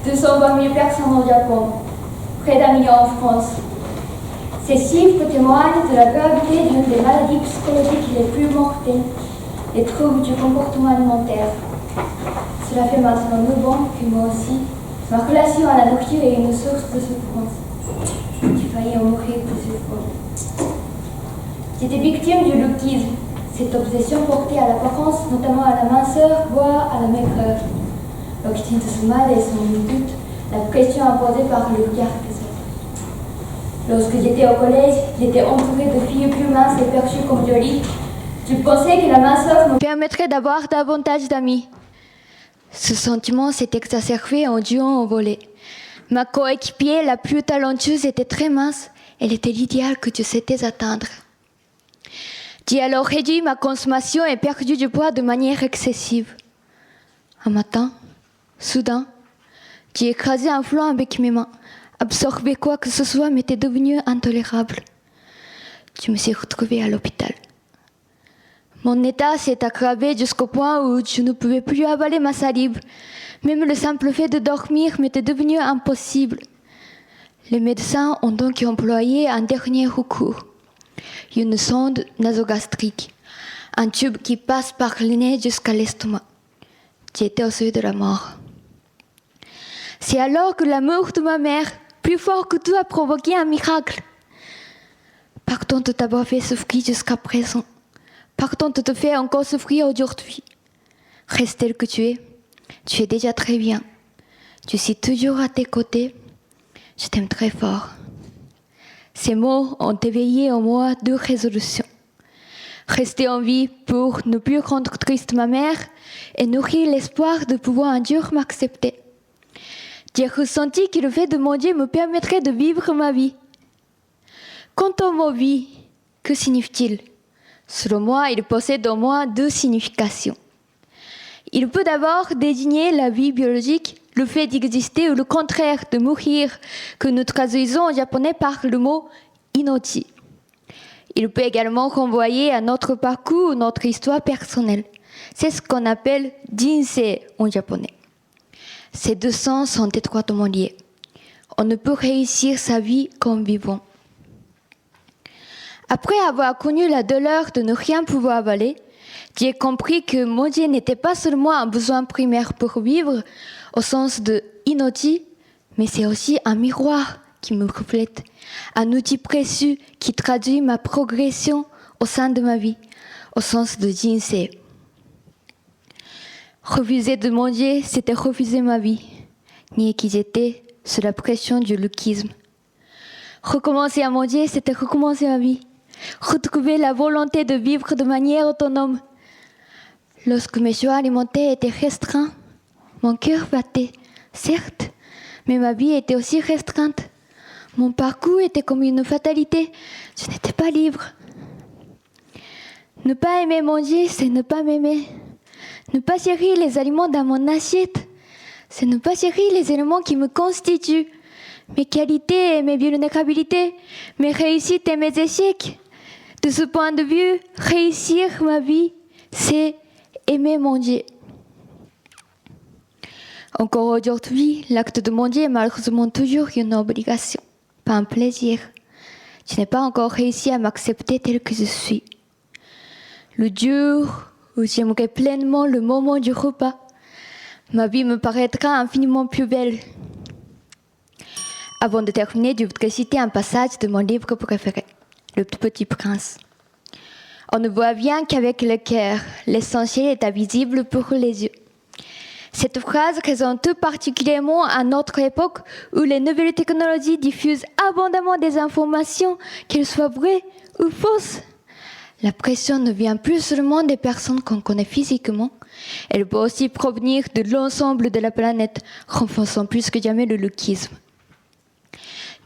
220 000 personnes au Japon, près d'un million en France. Ces chiffres témoignent de la gravité d'une des maladies psychologiques les plus mortelles, les troubles du comportement alimentaire. Cela fait maintenant 9 ans que moi aussi, ma relation à la nourriture est une source de souffrance. J'ai failli en mourir plusieurs fois. J'étais victime du lookisme, cette obsession portée à l'apparence, notamment à la minceur, voire à la maigreur. L'origine de ce mal est sans doute la pression imposée par le regard des autres. Lorsque j'étais au collège, j'étais entourée de filles plus minces et perçues comme jolies. Je pensais que la minceur me permettrait d'avoir davantage d'amis. Ce sentiment s'est exacerbé en jouant au volley. Ma coéquipière la plus talentueuse était très mince. Elle était l'idéal que je souhaitais atteindre. J'ai alors réduit ma consommation et perdu du poids de manière excessive. Un matin, soudain, j'ai écrasé un flanc avec mes mains. Absorber quoi que ce soit m'était devenu intolérable. Je me suis retrouvée à l'hôpital. Mon état s'est aggravé jusqu'au point où je ne pouvais plus avaler ma salive. Même le simple fait de dormir m'était devenu impossible. Les médecins ont donc employé un dernier recours. Une sonde nasogastrique, un tube qui passe par le nez jusqu'à l'estomac. J'étais au seuil de la mort. C'est alors que l'amour de ma mère, plus fort que tout, a provoqué un miracle. Pardon de t'avoir fait souffrir jusqu'à présent. Pardon de te faire encore souffrir aujourd'hui. Reste tel que tu es déjà très bien. Je suis toujours à tes côtés. Je t'aime très fort. Ces mots ont éveillé en moi 2 résolutions. Rester en vie pour ne plus rendre triste ma mère et nourrir l'espoir de pouvoir un jour m'accepter. J'ai ressenti que le fait de manger me permettrait de vivre ma vie. Quant au mot vie, que signifie-t-il? Selon moi, il possède au moins 2 significations. Il peut d'abord désigner la vie biologique, le fait d'exister ou le contraire de mourir, que nous traduisons en japonais par le mot inochi. Il peut également renvoyer à notre parcours ou notre histoire personnelle. C'est ce qu'on appelle jinsei en japonais. Ces 2 sens sont étroitement liés. On ne peut réussir sa vie qu'en vivant. Après avoir connu la douleur de ne rien pouvoir avaler, j'ai compris que manger n'était pas seulement un besoin primaire pour vivre, au sens de inochi, mais c'est aussi un miroir qui me reflète, un outil précieux qui traduit ma progression au sein de ma vie, au sens de jinsei. Refuser de manger, c'était refuser ma vie. Nier qui j'étais sous la pression du lookisme. Recommencer à manger, c'était recommencer ma vie. Retrouver la volonté de vivre de manière autonome. Lorsque mes choix alimentaires étaient restreints, mon cœur battait, certes, mais ma vie était aussi restreinte. Mon parcours était comme une fatalité. Je n'étais pas libre. Ne pas aimer manger, c'est ne pas m'aimer. Ne pas chérir les aliments dans mon assiette, c'est ne pas chérir les éléments qui me constituent, mes qualités et mes vulnérabilités, mes réussites et mes échecs. De ce point de vue, réussir ma vie, c'est aimer manger. Encore aujourd'hui, l'acte de manger est malheureusement toujours une obligation, pas un plaisir. Je n'ai pas encore réussi à m'accepter tel que je suis. Le jour où j'aimerais pleinement le moment du repas, ma vie me paraîtra infiniment plus belle. Avant de terminer, je voudrais citer un passage de mon livre préféré, Le Petit Prince. On ne voit bien qu'avec le cœur, l'essentiel est invisible pour les yeux. Cette phrase résonne tout particulièrement à notre époque où les nouvelles technologies diffusent abondamment des informations, qu'elles soient vraies ou fausses. La pression ne vient plus seulement des personnes qu'on connaît physiquement, elle peut aussi provenir de l'ensemble de la planète, renforçant plus que jamais le lookisme.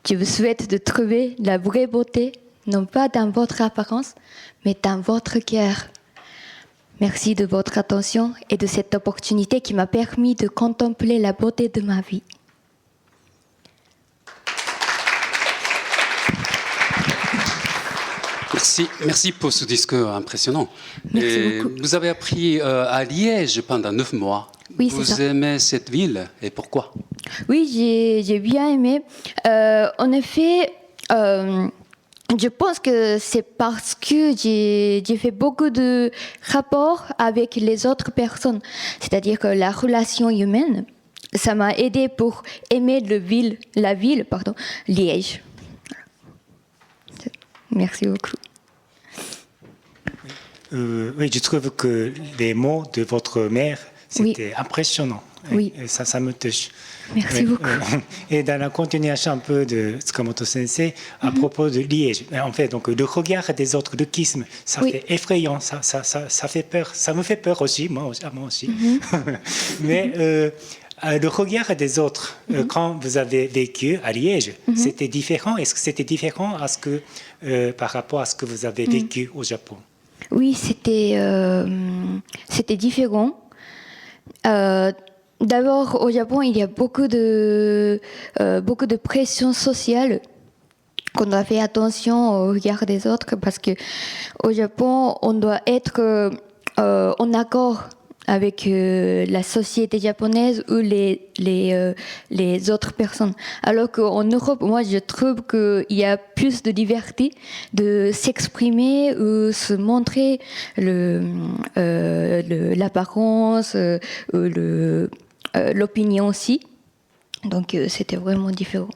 Je vous souhaite de trouver la vraie beauté, non pas dans votre apparence, mais dans votre cœur. Merci de votre attention et de cette opportunité qui m'a permis de contempler la beauté de ma vie. Merci pour ce discours impressionnant. Merci beaucoup. Vous avez appris à Liège pendant 9 mois. Oui, c'est ça. Vous aimez cette ville et pourquoi? Oui, j'ai bien aimé. En effet, je pense que c'est parce que j'ai fait beaucoup de rapports avec les autres personnes. C'est-à-dire que la relation humaine, ça m'a aidé pour aimer la ville, Liège. Merci beaucoup. Oui, je trouve que les mots de votre mère, c'était impressionnant. Oui. Et ça me touche. Merci beaucoup. Et dans la continuation un peu de Tsukamoto Sensei, à propos de Liège, en fait, donc, le regard des autres, le kisme, ça fait effrayant, ça fait peur. Ça me fait peur aussi, moi aussi. Mais le regard des autres, quand vous avez vécu à Liège, c'était différent. Est-ce que c'était différent par rapport à ce que vous avez vécu au Japon? Oui, c'était différent. D'abord, au Japon, il y a beaucoup de pression sociale qu'on doit faire attention au regard des autres parce que au Japon, on doit être en accord avec la société japonaise ou les autres personnes. Alors qu'en Europe, moi, je trouve qu'il y a plus de liberté de s'exprimer ou se montrer l'apparence, l'opinion aussi. Donc, c'était vraiment différent.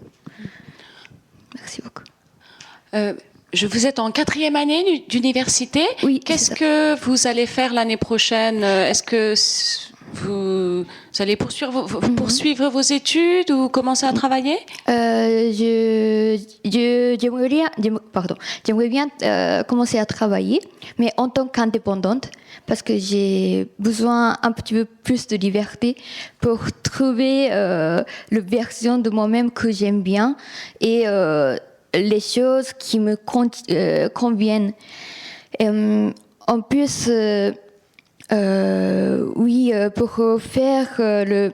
Merci beaucoup. Vous êtes en 4e année d'université. Oui. Qu'est-ce que vous allez faire l'année prochaine? Est-ce que vous allez poursuivre vos études ou commencer à travailler? J'aimerais bien commencer à travailler, mais en tant qu'indépendante, parce que j'ai besoin un petit peu plus de liberté pour trouver la version de moi-même que j'aime bien et les choses qui me conviennent. En plus, pour faire le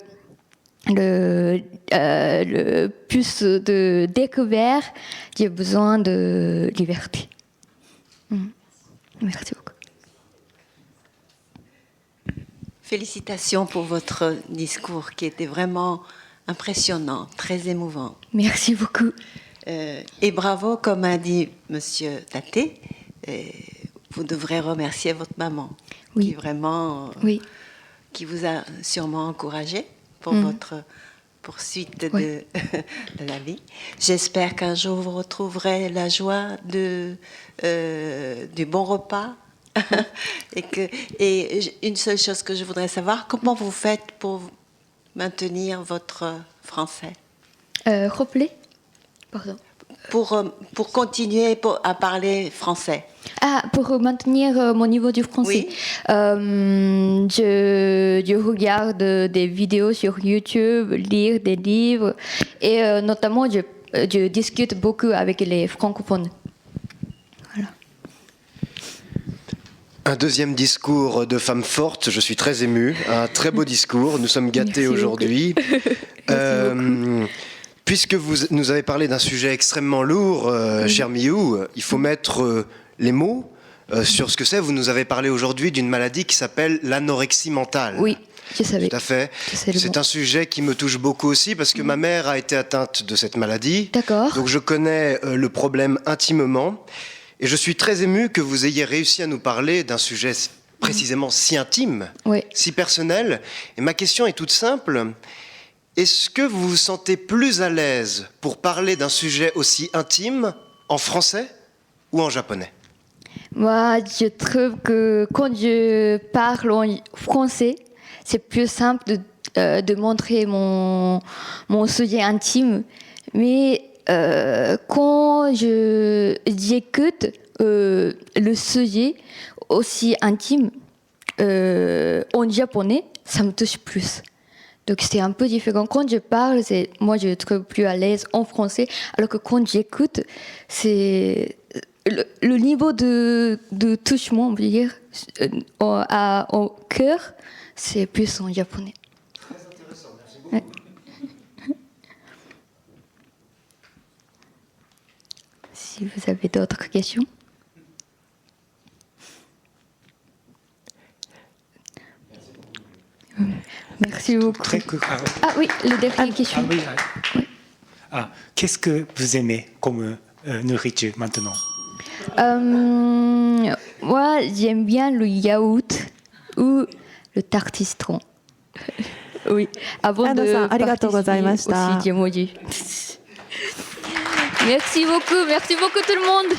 plus de découvertes, j'ai besoin de liberté. Merci beaucoup. Félicitations pour votre discours qui était vraiment impressionnant, très émouvant. Merci beaucoup. Et bravo, comme a dit Monsieur Tate, vous devrez remercier votre maman, qui vraiment, qui vous a sûrement encouragé pour votre poursuite de la vie. J'espère qu'un jour vous retrouverez la joie du bon repas. Et une seule chose que je voudrais savoir, comment vous faites pour maintenir votre français? Replay. Pardon. Pour continuer à parler français. Pour maintenir mon niveau du français. Oui. Je regarde des vidéos sur YouTube, lire des livres et notamment je discute beaucoup avec les francophones. Voilà. Un deuxième discours de femme forte, je suis très ému, un très beau discours, nous sommes gâtés aujourd'hui. Puisque vous nous avez parlé d'un sujet extrêmement lourd, cher Miyu, il faut mettre les mots sur ce que c'est. Vous nous avez parlé aujourd'hui d'une maladie qui s'appelle l'anorexie mentale. Oui, je savais. Tout à fait. C'est un sujet qui me touche beaucoup aussi parce que ma mère a été atteinte de cette maladie. D'accord. Donc je connais le problème intimement. Et je suis très ému que vous ayez réussi à nous parler d'un sujet précisément si intime, si personnel. Et ma question est toute simple. Est-ce que vous vous sentez plus à l'aise pour parler d'un sujet aussi intime en français ou en japonais? Moi, je trouve que quand je parle en français, c'est plus simple de montrer mon sujet intime. Mais quand j'écoute le sujet aussi intime en japonais, ça me touche plus. Donc c'est un peu différent. Quand je parle, moi je trouve plus à l'aise en français, alors que quand j'écoute, c'est le niveau de touchement, on peut dire, au cœur, c'est plus en japonais. Très intéressant, merci beaucoup. Si vous avez d'autres questions. Merci. Merci beaucoup. Ah oui, le dernier question. Qu'est-ce que vous aimez comme nourriture maintenant? Moi, j'aime bien le yaourt ou le tartistron. Oui, avant de participer aussi, j'ai maudit. Merci beaucoup tout le monde.